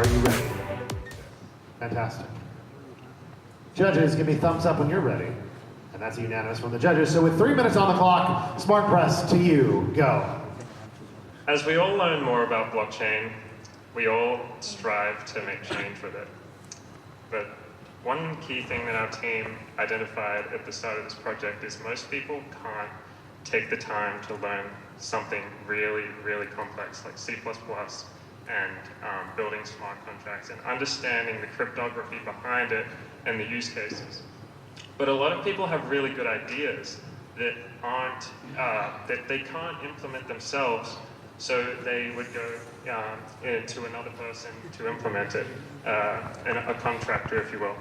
Are you ready? Fantastic. Judges, give me thumbs up when you're ready. And that's unanimous from the judges. So with 3 minutes on the clock, Smart Press, to you, go. As we all learn more about blockchain, we all strive to make change with it. But one key thing that our team identified at the start of this project is most people can't take the time to learn something really, really complex like C++ and building smart contracts and understanding the cryptography behind it and the use cases. But a lot of people have really good ideas that aren't, that they can't implement themselves, so they would go to another person to implement it, a contractor, if you will.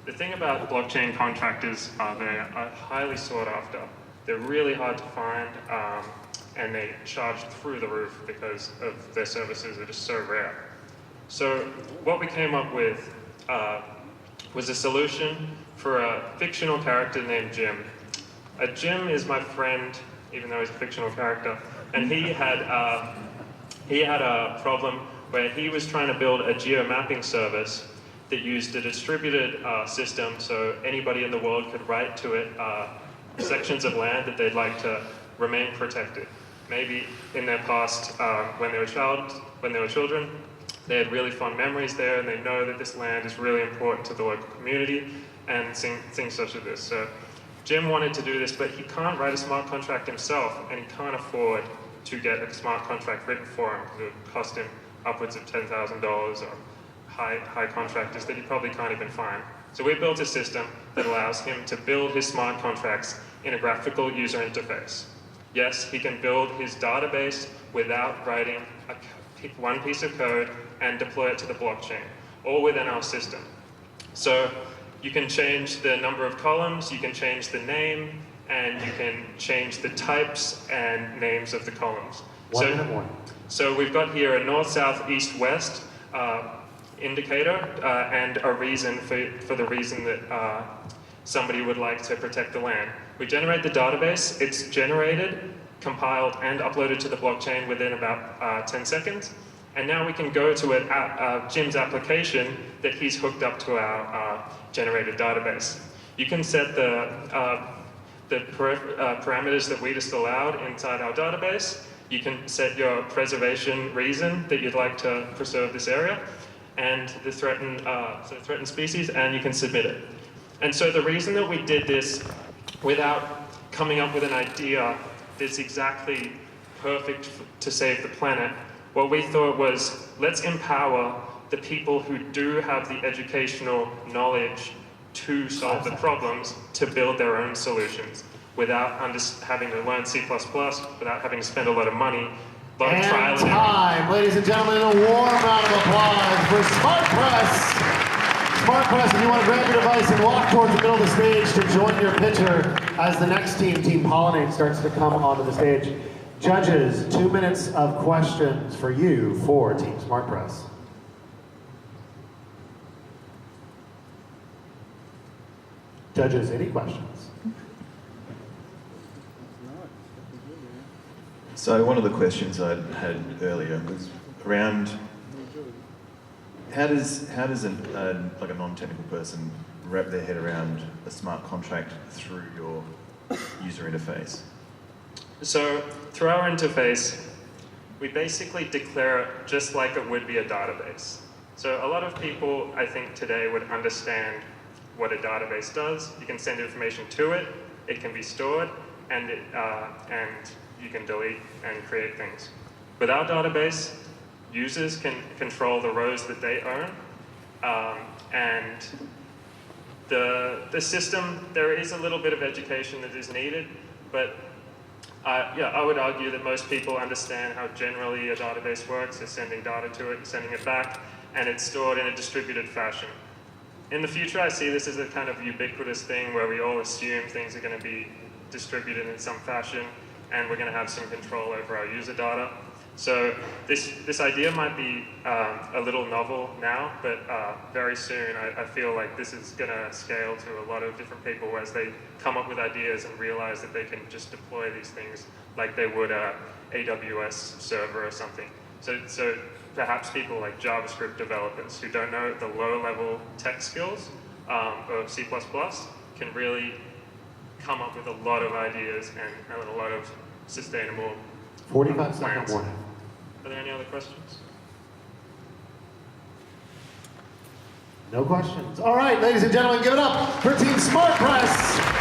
The thing about blockchain contractors are they are highly sought after. They're really hard to find, and they charge through the roof because of their services are just so rare. So what we came up with was a solution for a fictional character named Jim. Jim is my friend, even though he's a fictional character, and he had a problem where he was trying to build a geo-mapping service that used a distributed system so anybody in the world could write to it sections of land that they'd like to remain protected. Maybe in their past, when they were children, they had really fond memories there and they know that this land is really important to the local community and things such as this. So Jim wanted to do this, but he can't write a smart contract himself and he can't afford to get a smart contract written for him because it would cost him upwards of $10,000 or high contractors that he probably can't even find. So we built a system that allows him to build his smart contracts in a graphical user interface. Yes, he can build his database without writing one piece of code and deploy it to the blockchain, all within our system. So you can change the number of columns, you can change the name, and you can change the types and names of the columns. One minute more. So we've got here a north, south, east, west indicator and a reason for the reason that somebody would like to protect the land. We generate the database, it's generated, compiled, and uploaded to the blockchain within about 10 seconds. And now we can go to Jim's application that he's hooked up to our generated database. You can set the parameters that we just allowed inside our database. You can set your preservation reason that you'd like to preserve this area and the threatened species, and you can submit it. And so the reason that we did this without coming up with an idea that's exactly perfect to save the planet, what we thought was, let's empower the people who do have the educational knowledge to solve the problems to build their own solutions without having to learn C++, without having to spend a lot of money, a lot of trial and time. Ladies and gentlemen, a warm round of applause for Smart Press. Smart Press, if you want to grab your device and walk towards the middle of the stage to join your pitcher as the next team, Team Pollinate, starts to come onto the stage. Judges, 2 minutes of questions for you for Team Smart Press. Judges, any questions? So one of the questions I had earlier was around how does like a non-technical person wrap their head around a smart contract through your user interface? So through our interface, we basically declare it just like it would be a database. So a lot of people, I think, today would understand what a database does. You can send information to it, it can be stored, and you can delete and create things. With our database, users can control the rows that they own, and the system, there is a little bit of education that is needed, but yeah, I would argue that most people understand how generally a database works. You're sending data to it, sending it back, and it's stored in a distributed fashion. In the future, I see this as a kind of ubiquitous thing where we all assume things are going to be distributed in some fashion, and we're going to have some control over our user data. So this idea might be a little novel now, but very soon I feel like this is going to scale to a lot of different people as they come up with ideas and realize that they can just deploy these things like they would a AWS server or something. So perhaps people like JavaScript developers who don't know the low-level tech skills of C++ can really come up with a lot of ideas and a lot of sustainable 45 second plans. warning. Are there any other questions? No questions. All right, ladies and gentlemen, give it up for Team Smart Press.